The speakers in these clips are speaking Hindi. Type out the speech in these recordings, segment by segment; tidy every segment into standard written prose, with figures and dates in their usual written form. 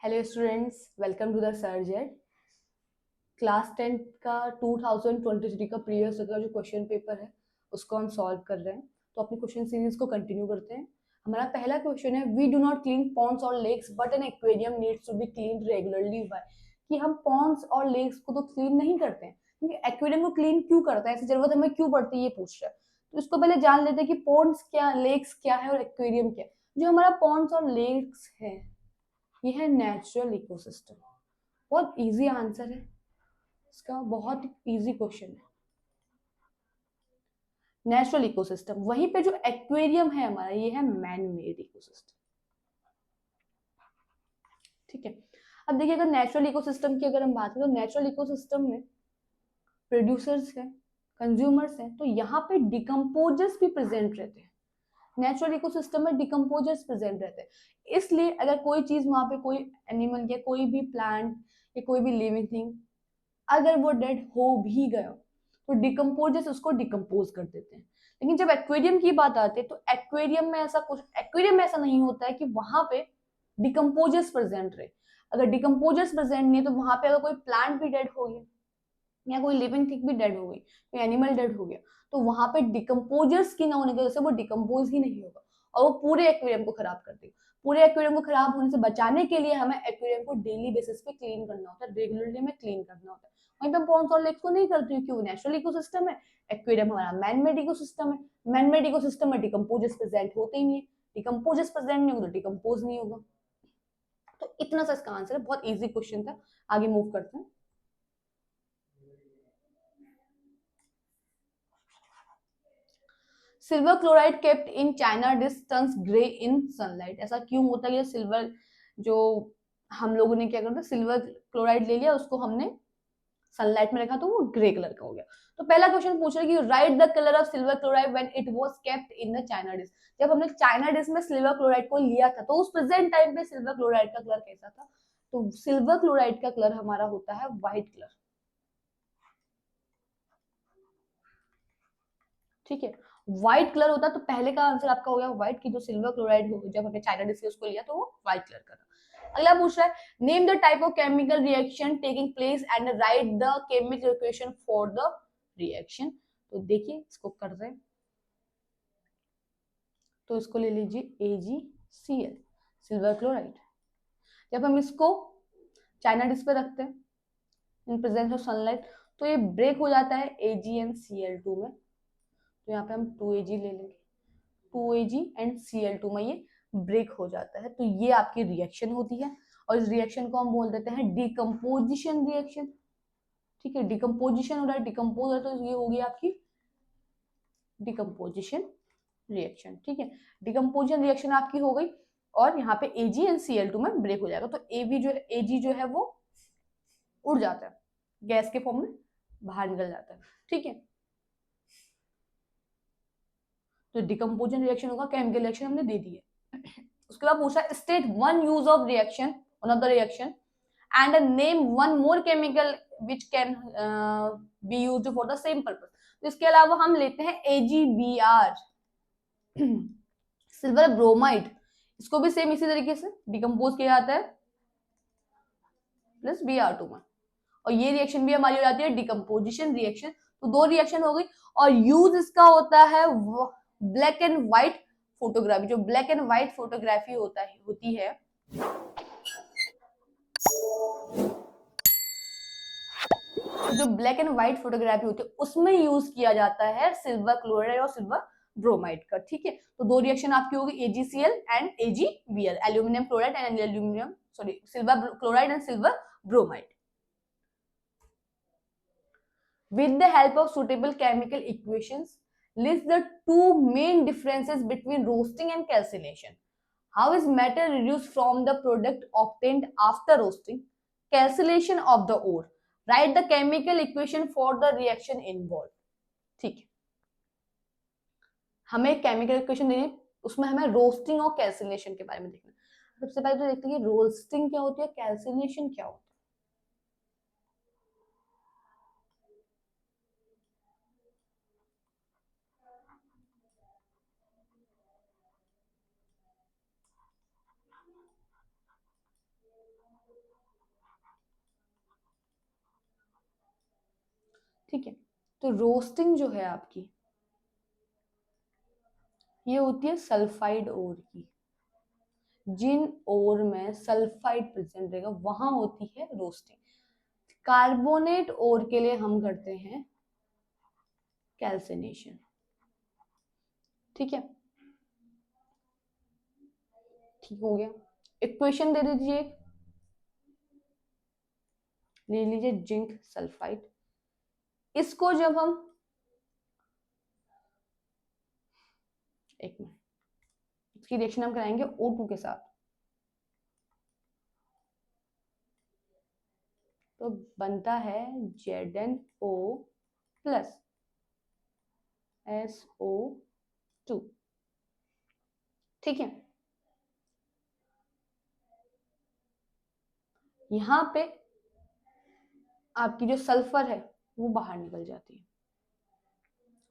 Hello students, welcome to the सर्जेट। क्लास 10 का 2023 का प्रीवियस का जो क्वेश्चन पेपर है उसको हम सॉल्व कर रहे हैं। तो अपनी क्वेश्चन सीरीज को कंटिन्यू करते हैं। हमारा पहला क्वेश्चन है, we do not clean ponds और lakes but an aquarium needs to be clean regularly by. कि हम पॉन्ड्स और लेक्स को तो क्लीन नहीं करते हैं, क्योंकि एक्वेरियम को क्लीन क्यों करता है, ऐसी जरूरत हमें क्यों पड़ती है, ये पूछ रहा है। तो इसको पहले जान लेते हैं कि पॉन्ड्स क्या, लेक्स क्या है और एक्वेरियम क्या है। जो हमारा पॉन्ड्स और लेक्स है ये है नेचुरल इकोसिस्टम। बहुत इजी आंसर है इसका, बहुत इजी क्वेश्चन है। नेचुरल इकोसिस्टम, वहीं पे जो एक्वेरियम है हमारा ये है मैन मेड इकोसिस्टम। ठीक है, अब देखिए अगर नेचुरल इकोसिस्टम की अगर हम बात करें तो नेचुरल इकोसिस्टम में प्रोड्यूसर्स है, कंज्यूमर्स है, तो यहाँ पे डिकम्पोजर्स भी प्रेजेंट रहते हैं। नेचुरल इकोसिस्टम में डिकम्पोजर्स प्रेजेंट रहते हैं, इसलिए अगर कोई चीज वहां पे, कोई एनिमल या कोई भी प्लांट या कोई भी लिविंग थिंग अगर वो डेड हो भी गया तो डिकम्पोजर्स उसको डिकम्पोज कर देते हैं। लेकिन जब एक्वेरियम की बात आती है तो एक्वेरियम में ऐसा नहीं होता है कि वहां पे डिकम्पोजर्स प्रेजेंट रहे। अगर डिकम्पोजर्स प्रेजेंट नहीं है तो वहां पे अगर कोई प्लांट भी डेड हो गया या कोई लिविंग थिंग भी डेड हो गई, कोई एनिमल डेड हो गया, तो वहां पे डिकम्पोजर्स की ना होने की वजह से वो डिकम्पोज ही नहीं होगा और वो पूरे एक्वेरियम को खराब कर देगा। पूरे एक्वेरियम को खराब होने से बचाने के लिए हमें एक्वेरियम को डेली बेसिस पे क्लीन करना होता है, रेगुलरली हमें क्लीन करना होता है। वहीं पे पॉन्ड्स और लेक्स को नहीं करती हूँ, क्यों? नेचुरल इकोसिस्टम है, एक्वेरियम हमारा मैन मेड इकोसिस्टम है। मैन मेड इकोसिस्टम में डिकम्पोजर्स प्रेजेंट होते ही नहीं है, डिकम्पोजर्स प्रेजेंट नहीं होगा तो डिकम्पोज नहीं होगा। तो इतना सा इसका आंसर है, बहुत इजी क्वेश्चन था। आगे मूव करते हैं। Silver chloride kept in China dish turns grey in sunlight. ऐसा क्यों होता है? ये सिल्वर जो हम लोगों ने क्या करता, सिल्वर क्लोराइड ले लिया, उसको हमने सनलाइट में रखा तो वो ग्रे कलर का हो गया। तो पहला क्वेश्चन पूछ रहा है कि right the colour of silver chloride when it was kept in the China dish. जब हमने चाइना डिश में सिल्वर क्लोराइड को लिया था तो उस प्रेजेंट टाइम पे सिल्वर क्लोराइड का कलर कैसा था? तो सिल्वर क्लोराइड का कलर हमारा होता है व्हाइट कलर। ठीक है, व्हाइट कलर होता है। तो पहले का आंसर आपका हो गया व्हाइट, की जो सिल्वर क्लोराइड हो जब हमने चाइना डिस्क उसको लिया तो वो व्हाइट कलर का था। अगला पूछ रहा है, name the type of chemical reaction taking place and right the chemical equation for the reaction. तो देखिए इसको कर रहे हैं, तो इसको ले लीजिए AgCl, सिल्वर क्लोराइड। जब हम इसको चाइना डिस्क पे रखते हैं इन प्रेजेंस ऑफ सनलाइट तो ये ब्रेक हो जाता है AgNCl2 में। तो यहाँ पे हम 2Ag ले लेंगे, 2Ag एंड Cl2 में ये ब्रेक हो जाता है। तो ये आपकी रिएक्शन होती है और इस रिएक्शन को हम बोल देते हैं डिकम्पोजिशन रिएक्शन। ठीक है, डिकम्पोजिशन हो रहा है, डिकम्पोज है, तो ये होगी आपकी डिकम्पोजिशन रिएक्शन। ठीक है, डिकम्पोजिशन रिएक्शन आपकी हो गई और यहाँ पे Ag एंड Cl2 में ब्रेक हो जाएगा। तो Ag जो है वो उड़ जाता है, गैस के फॉर्म में बाहर निकल जाता है। ठीक है, तो डिकम्पोजन रिएक्शन होगा, केमिकल रिएक्शन हमने दे दी है। उसके बाद पूछा state one use of reaction, one of the reaction and name one more chemical which can be used for the same purpose. इसके अलावा हम लेते हैं AgBr, सिल्वर ब्रोमाइड। इसको भी सेम इसी तरीके से डिकम्पोज किया जाता है प्लस Br2 में, और ये रिएक्शन भी हमारी हो जाती है डिकम्पोजिशन रिएक्शन। तो दो रिएक्शन हो गई और यूज इसका होता है ब्लैक एंड व्हाइट फोटोग्राफी। जो ब्लैक एंड व्हाइट फोटोग्राफी होती है तो जो ब्लैक एंड व्हाइट फोटोग्राफी होती है उसमें यूज किया जाता है सिल्वर क्लोराइड और सिल्वर ब्रोमाइड का। ठीक है, तो दो रिएक्शन आपकी होगी AgCl and AgBr, aluminium chloride and aluminium sorry silver chloride and silver bromide. With the help of suitable chemical equations, list the two main differences between roasting and calcination. How is matter reduced from the product obtained after roasting? Calcination of the ore. Write the chemical equation for the reaction involved. ठीक है, हमें केमिकल इक्वेशन देनी है, उसमें हमें रोस्टिंग और कैल्सिनेशन के बारे में देखना है। सबसे पहले तो देखते हैं कि रोस्टिंग क्या होती है, कैल्सिनेशन क्या होता है। ठीक है, तो रोस्टिंग जो है आपकी ये होती है सल्फाइड ओर की। जिन ओर में सल्फाइड प्रेजेंट रहेगा वहां होती है रोस्टिंग। कार्बोनेट ओर के लिए हम करते हैं कैल्सिनेशन। ठीक है, ठीक हो गया। इक्वेशन दे दीजिए, ले लीजिए जिंक सल्फाइड। इसको जब हम, एक मिनट, इसकी रिएक्शन हम कराएंगे O2 के साथ, तो बनता है ZnO प्लस SO2। ठीक है, यहां पे आपकी जो सल्फर है वो बाहर निकल जाती है।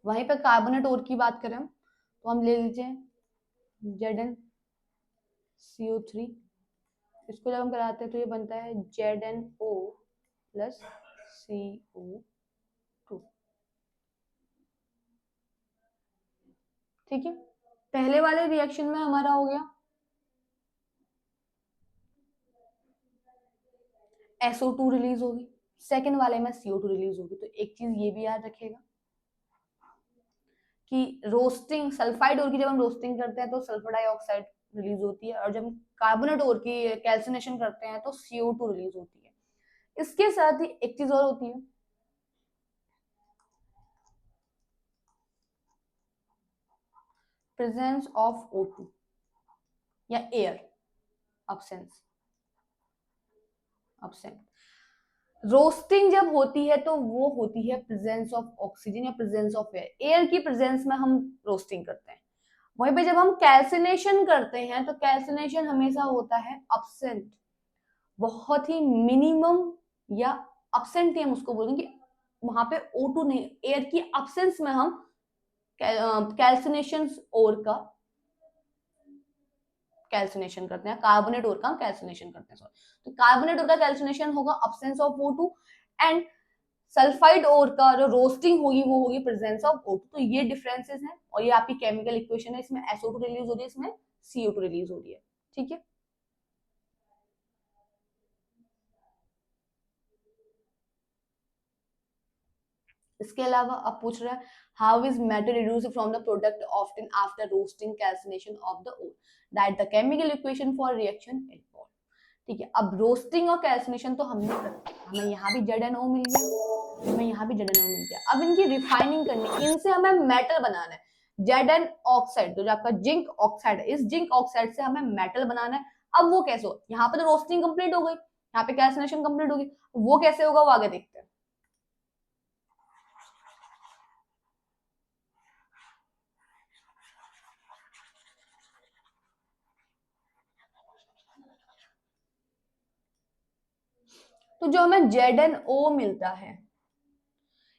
वहीं पे कार्बोनेट ओर की बात करें हम, तो हम ले लीजिए ZnCO3। इसको जब हम कराते हैं तो ये बनता है ZnO प्लस CO2। ठीक है, पहले वाले रिएक्शन में हमारा हो गया SO2 रिलीज होगी, सेकेंड वाले में CO2 रिलीज होगी। तो एक चीज ये भी याद रखेगा कि रोस्टिंग सल्फाइड ओर की जब हम रोस्टिंग करते हैं तो सल्फर डाइऑक्साइड रिलीज होती है, और जब हम कार्बोनेट ओर की कैल्सिनेशन करते हैं तो CO2 रिलीज होती है। इसके साथ ही एक चीज और होती है, प्रेजेंस ऑफ O2 या एयर, अब्सेंस, अब्सेंट। रोस्टिंग जब होती है तो वो होती है प्रेजेंस ऑफ ऑक्सीजन या प्रेजेंस ऑफ एयर। एयर की प्रेजेंस में हम रोस्टिंग करते हैं। वहीं पे जब हम कैल्सिनेशन करते हैं तो कैल्सिनेशन हमेशा होता है अब्सेंट, बहुत ही मिनिमम, या अब्सेंट ही हम उसको बोलेंगे। वहां पे O2 नहीं, एयर की अब्सेंस में हम कैल्सिनेशन ओर का कैल्सिनेशन करते हैं, कार्बोनेट ओर का कैल्सिनेशन करते हैं, सॉरी। तो कार्बोनेट ओर का कैल्सिनेशन होगा absence of O2, and sulphide ore का जो रोस्टिंग होगी वो होगी प्रेजेंस ऑफ O2। तो ये डिफरेंसेस हैं, और ये आपकी केमिकल इक्वेशन है। इसमें SO2 रिलीज हो रही है, इसमें CO2 रिलीज हो रही है। ठीक है, इसके अलावा अब पूछ रहा है how is metal reduce from the product often after roasting calcination of the ore, that the chemical equation for reaction involve. ठीक है, अब रोस्टिंग और कैल्सिनेशन तो हमने कर, हमें यहाँ भी ZnO मिल गया, हमें यहाँ भी ZnO मिल गया। अब इनकी रिफाइनिंग करनी, इनसे हमें मेटल बनाना है। Zn ऑक्साइड, जो आपका जिंक ऑक्साइड है, इस जिंक ऑक्साइड से हमें मेटल बनाना है। अब वो कैसे हो, यहाँ पे तो रोस्टिंग कंप्लीट हो गई, यहाँ पे कैल्सिनेशन कंप्लीट हो गई, वो कैसे होगा वो आगे देखते हैं। तो जो हमें ZnO मिलता है,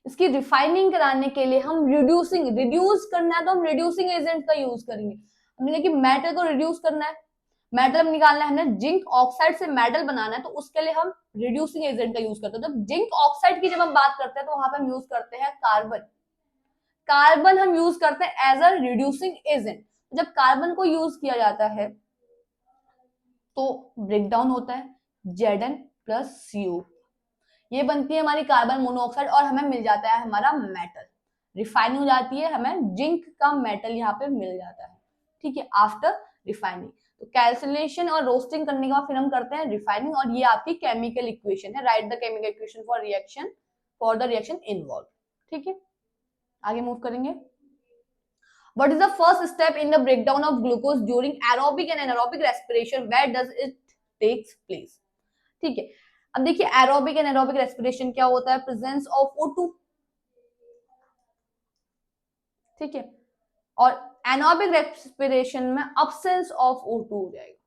इसकी रिफाइनिंग कराने के लिए हम रिड्यूस करना है तो हम रिड्यूसिंग एजेंट का यूज करेंगे। हमने कि मेटल को रिड्यूस करना है, मेटल निकालना है, हमने जिंक ऑक्साइड से मेटल बनाना है, तो उसके लिए हम रिड्यूसिंग एजेंट का यूज करते हैं। तो जिंक ऑक्साइड की जब हम बात करते हैं तो वहां पे हम यूज करते हैं कार्बन। कार्बन हम यूज करते हैं एज अ रिड्यूसिंग एजेंट। जब कार्बन को यूज किया जाता है तो ब्रेक डाउन होता है Zn प्लस CO, ये बनती है हमारी कार्बन मोनोऑक्साइड, और हमें मिल जाता है हमारा मेटल। रिफाइन हो जाती है, हमें जिंक का मेटल यहाँ पे मिल जाता है। ठीक है, आफ्टर रिफाइनिंग। तो कैल्सिनेशन और रोस्टिंग करने के बाद फिर हम करते हैं रिफाइनिंग, और ये आपकी केमिकल इक्वेशन है। Right the chemical equation for the reaction involve. ठीक है, आगे मूव करेंगे। What is the first step in the breakdown of glucose during aerobic and anaerobic respiration? Where does it takes place? ठीक है, अब देखिए एरोबिक एंड एरोबिक रेस्पिरेशन क्या होता है, प्रेजेंस ऑफ O2। ठीक है, और एनोबिक रेस्पिरेशन में अब्सेंस ऑफ O2 हो जाएगा।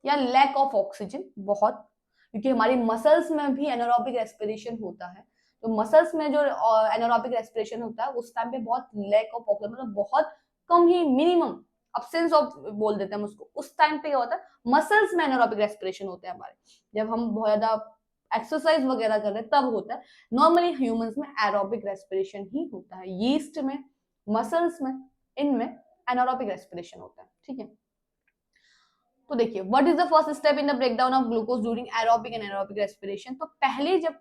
या लैक ऑफ ऑक्सीजन, बहुत, क्योंकि हमारी मसल्स में भी एनारोबिक रेस्पिरेशन होता है। तो मसल्स में जो एनारोबिक रेस्पिरेशन होता है उस टाइम पे बहुत लैक ऑफ ऑक्सीजन, मतलब बहुत कम ही, मिनिमम absence of बोल देते हैं हम उसको, उस टाइम पे क्या होता है, मसल्स में एनारोबिक रेस्पिरेशन होते हैं हमारे, जब हम बहुत ज्यादा एक्सरसाइज वगैरह कर रहे हैं तब होता है। नॉर्मली ह्यूमंस में एरोबिक रेस्पिरेशन ही होता है, यीस्ट में, मसल्स में, इनमें एनारोबिक रेस्पिरेशन होता है, ठीक है। तो देखिए, what is the first step in the breakdown of glucose during aerobic and anaerobic respiration. तो पहले जब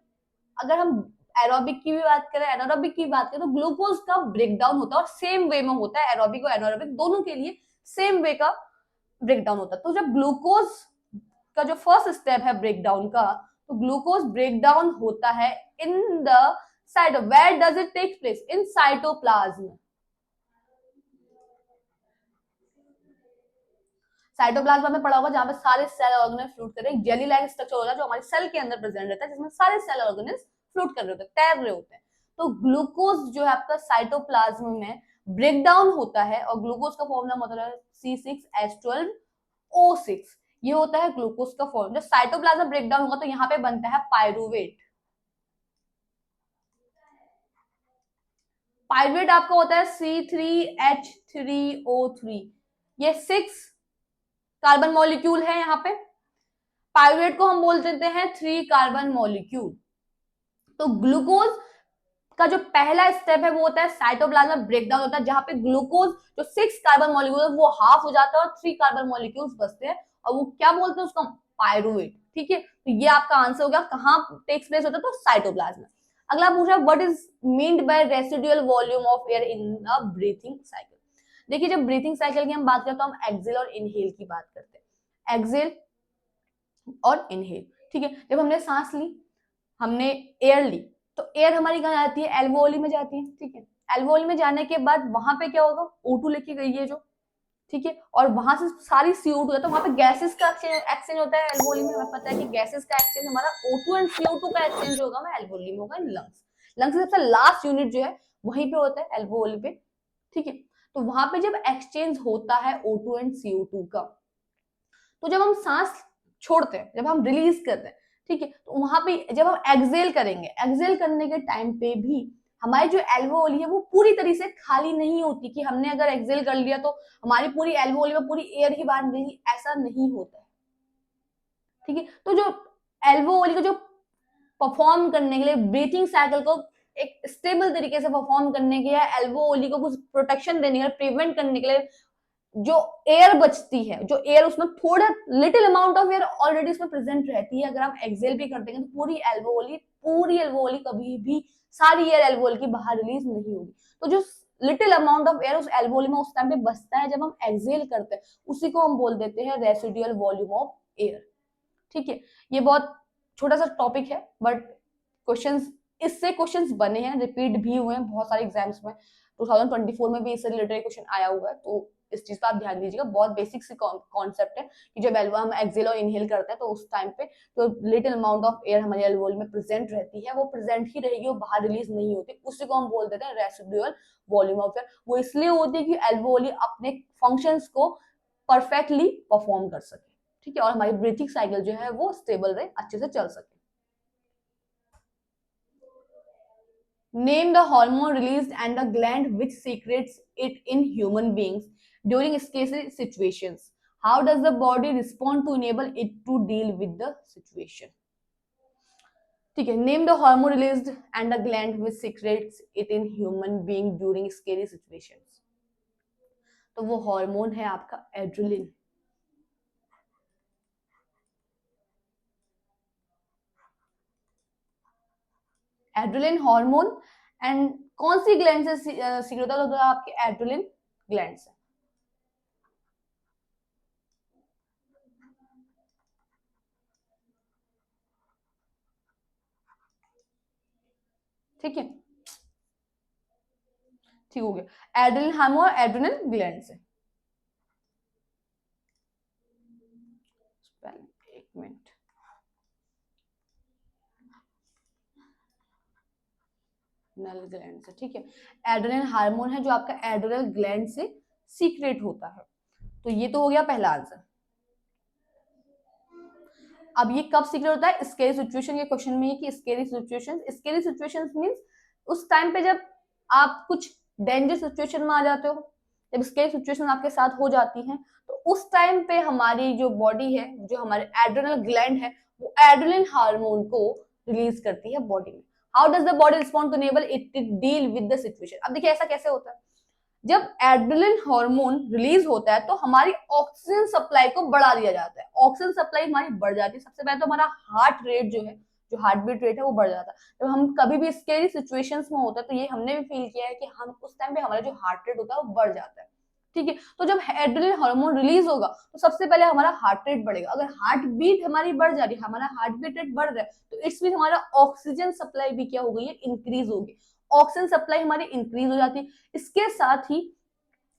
अगर हम एरोबिक की भी बात करें, एनारोबिक की बात करें, तो ग्लूकोज का ब्रेकडाउन होता है और सेम वे में होता है, एरोबिक और एनारोबिक दोनों के लिए सेम वे का ब्रेकडाउन होता है। तो जब ग्लूकोज का जो फर्स्ट स्टेप है ब्रेकडाउन का, तो ग्लूकोज ब्रेकडाउन होता है in the cyto, where does it take place, in cytoplasm. Cytoplasm में पड़ा होगा जहां पे सारे सेल ऑर्गेनेल्स फ्लूट कर रहे हैं, जेली लाइक स्ट्रक्चर होता है जो हमारे सेल के अंदर प्रेजेंट रहता है, जिसमें सारे सेल ऑर्गेनेल्स फ्लूट कर रहे होते हैं, तैर रहे होते हैं। तो ग्लूकोज जो है आपका साइटोप्लाज्म में ब्रेकडाउन होता है, और ग्लूकोज का फॉर्मूला मतलब है C6H12O6, ये होता है ग्लूकोज का फॉर्मूला। जब साइटोप्लाज्म ब्रेकडाउन होगा तो यहाँ पे बनता है पायरुवेट। पायरुवेट आपका होता है C3H3O3, ये 6 कार्बन मॉलिक्यूल है यहाँ पे। पायरुवेट को हम बोल देते हैं 3 कार्बन मॉलिक्यूल। तो ग्लूकोज का जो पहला स्टेप है वो होता है साइटोप्लाज्म ब्रेकडाउन होता है, जहां पे ग्लूकोज जो 6 कार्बन मॉलिक्यूल है वो हाफ हो जाता है और 3 कार्बन मॉलिक्यूल्स बचते हैं, और वो क्या बोलते हैं उसको, पायरुवेट, ठीक है। तो ये आपका आंसर हो गया, कहां टेक्स प्लेस होता है, तो साइटोप्लाज्म। अगला पूछ रहा है what is meant by residual volume of air in the breathing cycle. देखिए, जब ब्रीथिंग साइकिल की हम बात करते हैं तो हम एक्सेल और इनहेल की बात करते हैं, एक्सेल और इनहेल, ठीक है। जब हमने सांस ली, हमने एयर ली, तो एयर हमारी कहाँ जाती है, एल्वोली में जाती है, ठीक है। एल्वोली में जाने के बाद वहां पे क्या होगा, O2 लेके गई है जो, ठीक है, और वहां से सारी CO2 है, तो वहां पे गैसेस का एक्सचेंज होता है एल्वोली में। हमें पता है कि गैसेस का एक्सचेंज हमारा O2 एंड CO2 का एक्सचेंज होगा मैं एल्वोली में होगा इन लंग्स। लंग्स की सबसे लास्ट यूनिट जो है वहीं पे होता है एल्वोली पे, ठीक है। तो वहां पे जब एक्सचेंज होता है O2 एंड CO2 का, तो जब हम सांस छोड़ते हैं, जब हम रिलीज करते हैं, ठीक है, तो वहां पे जब हम एक्सेल करेंगे, एक्सेल करने के टाइम पे भी हमारी जो एल्वोली है वो पूरी तरह से खाली नहीं होती, कि हमने अगर एक्सेल कर लिया तो हमारी पूरी एल्वोली में पूरी एयर ही बाहर निकलेगी, ऐसा नहीं होता है, ठीक है। तो जो एल्वोली को जो परफॉर्म करने के लिए, ब्रीथिंग साइकिल को एक स्टेबल तरीके से परफॉर्म करने के लिए, एल्वोली को कुछ प्रोटेक्शन देने के लिए, प्रिवेंट करने के लिए, जो एयर बचती है, जो एयर उसमें थोड़ा little amount of air already उसमें प्रेजेंट रहती है, अगर हम एक्सेल भी कर देंगे तो पूरी एल्वोली कभी भी सारी एयर एल्वोली की बाहर रिलीज नहीं होगी। तो जो लिटिल अमाउंट ऑफ एयर उस एल्वोली में उस टाइम पे बचता है जब हम एक्सेल करते हैं, उसी को हम बोल देते हैं रेसिडुअल वॉल्यूम ऑफ एयर, ठीक है। ये बहुत छोटा सा टॉपिक है, बट क्वेश्चंस, इससे क्वेश्चंस बने हैं, रिपीट भी हुए हैं बहुत सारे एग्जाम्स में, 2024 में भी इससे रिलेटेड क्वेश्चन आया हुआ है, तो इस चीज पर आप ध्यान दीजिएगा। बहुत बेसिक सी कॉन्सेप्ट है कि जब हम एक्सेल और इनहेल करते हैं तो उस टाइम पे जो लिटिल अमाउंट ऑफ एयर हमारे एल्वोली में प्रेजेंट रहती है वो प्रेजेंट ही रहेगी, वो बाहर रिलीज नहीं होती, उसी को हम बोल देते हैं रेसिडुअल वॉल्यूम ऑफ एयर। वो इसलिए होती है कि एल्वोली अपने फंक्शंस को परफेक्टली परफॉर्म कर सके, ठीक है, और हमारी ब्रीथिंग साइकिल जो है वो स्टेबल रहे, अच्छे से चल सके। Name the hormone released and the gland which secretes it in human beings during scary situations. How does the body respond to enable it to deal with the situation? ठीक है, name the hormone released and the gland which secrets it in human being during scary situations. तो वो हार्मोन है आपका एड्रेलिन। एड्रेलिन हार्मोन, एंड कौन सी ग्लैंड से सीक्रेट होता है, आपके एड्रेलिन ग्लैंड से। ठीक है, ठीक हो गया, एड्रेलिन हार्मोन एड्रेनल ग्लैंड से। एक मिनट, नल ग्लैंड से, ठीक है। एड्रेनल हार्मोन है जो आपका एड्रेनल ग्लैंड से सीक्रेट होता है, तो ये तो हो गया पहला आंसर। अब ये कब सीक्रेट होता है, स्केरी सिचुएशन के क्वेश्चन में, कि स्केरी सिचुएशंस मींस उस टाइम पे जब आप कुछ डेंजर सिचुएशन में आ जाते हो, जब स्केरी सिचुएशन आपके साथ हो जाती है तो उस टाइम पे हमारी जो बॉडी है, जो हमारे एड्रेनल ग्लैंड है, वो एड्रेनलिन हार्मोन को रिलीज करती है बॉडी में। How does the body respond to enable it to deal with the situation? अब देखिए ऐसा कैसे होता है, जब एड्रेनलिन हार्मोन रिलीज होता है तो हमारी ऑक्सीजन सप्लाई को बढ़ा दिया जाता है, ऑक्सीजन सप्लाई हमारी बढ़ जाती है। सबसे पहले तो हमारा हार्ट रेट जो है, जो हार्ट बीट रेट है वो बढ़ जाता है। जब हम कभी भी स्केरी सिचुएशंस में होता है तो ये हमने भी फील किया है कि हम उस टाइम पे हमारा जो हार्ट रेट होता है वो बढ़ जाता है, ठीक है। तो जब एड्रेनलिन हार्मोन रिलीज होगा तो सबसे पहले हमारा हार्ट रेट बढ़ेगा। अगर हार्ट बीट हमारी बढ़ जा रही है, हमारा हार्ट बीट रेट बढ़ रहा है, तो इट्स मीन हमारा ऑक्सीजन सप्लाई भी क्या हो गई है, इंक्रीज होगी। ऑक्सीजन सप्लाई हमारी इंक्रीज हो जाती है। इसके साथ ही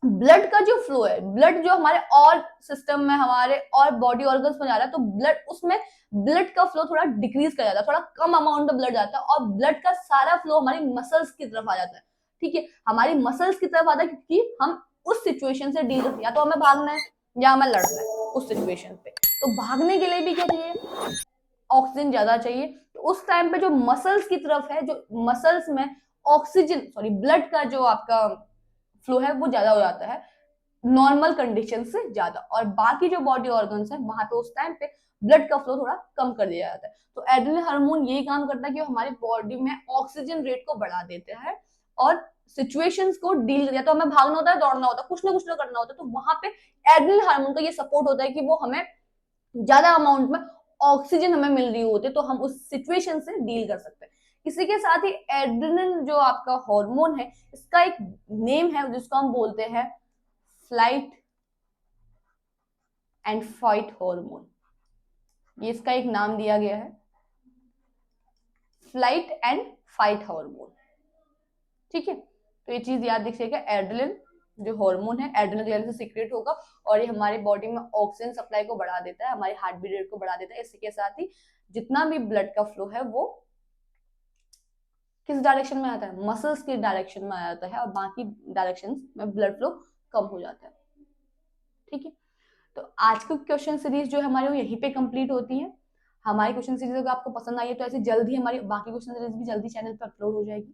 ब्लड का जो फ्लो है, ब्लड जो हमारे और सिस्टम में, हमारे और बॉडी ऑर्गन्स में जा रहा है, तो ब्लड, उसमें ब्लड का फ्लो थोड़ा डिक्रीज कर जाता है, थोड़ा कम अमाउंट में ब्लड जाता है और ब्लड का सारा फ्लो हमारी मसल्स की तरफ आ जाता है, ठीक है। हमारी मसल्स की तरफ आता है क्योंकि हम उस सिचुएशन से डील करते हैं, या तो हमें भागना है या हमें लड़ना है उस सिचुएशन पे। तो भागने के लिए भी क्या चाहिए, ऑक्सीजन ज्यादा चाहिए। तो उस टाइम पे जो मसल्स की तरफ है, जो मसल्स में ऑक्सीजन, सॉरी, ब्लड का जो आपका फ्लो है वो ज्यादा हो जाता है नॉर्मल कंडीशन से ज्यादा, और बाकी जो बॉडी ऑर्गन्स है वहां पे उस टाइम पे ब्लड का फ्लो थोड़ा कम कर दिया जाता है। तो एड्रेनलिन हार्मोन यही काम करता है कि वो हमारी बॉडी में ऑक्सीजन रेट को बढ़ा देता है और सिचुएशंस को डील कर दिया। तो हमें भागना होता है, दौड़ना होता है, कुछ ना करना होता है, तो वहां पे एड्रेनलिन हार्मोन का ये सपोर्ट होता है कि वो हमें ज्यादा अमाउंट में ऑक्सीजन हमें मिल रही होती है, तो हम उस सिचुएशन से डील कर सकते हैं। इसी के साथ ही एड्रेनलिन जो आपका हार्मोन है, इसका एक नेम है जिसको हम बोलते हैं फ्लाइट एंड फाइट हार्मोन। ये इसका एक नाम दिया गया है, फ्लाइट एंड फाइट हार्मोन, ठीक है। तो ये चीज याद रखिएगा, एड्रेनलिन जो हार्मोन है एड्रेनल ग्लैंड से सीक्रेट होगा और ये हमारी बॉडी में ऑक्सीजन सप्लाई को बढ़ा देता है, हमारी हार्ट बीट रेट को बढ़ा देता है। इसी के साथ ही जितना भी ब्लड का फ्लो है वो किस डायरेक्शन में आता है, मसल्स की डायरेक्शन में आ जाता है और बाकी डायरेक्शन में ब्लड फ्लो कम हो जाता है, ठीक है। तो आज की क्वेश्चन सीरीज जो है हमारी वो यहीं पे कंप्लीट होती है। हमारी क्वेश्चन सीरीज अगर आपको पसंद आई है तो ऐसे जल्द ही हमारी बाकी क्वेश्चन सीरीज भी जल्दी चैनल पर अपलोड हो जाएगी,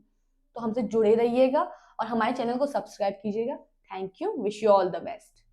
तो हमसे जुड़े रहिएगा और हमारे चैनल को सब्सक्राइब कीजिएगा। Thank you, wish you all the best.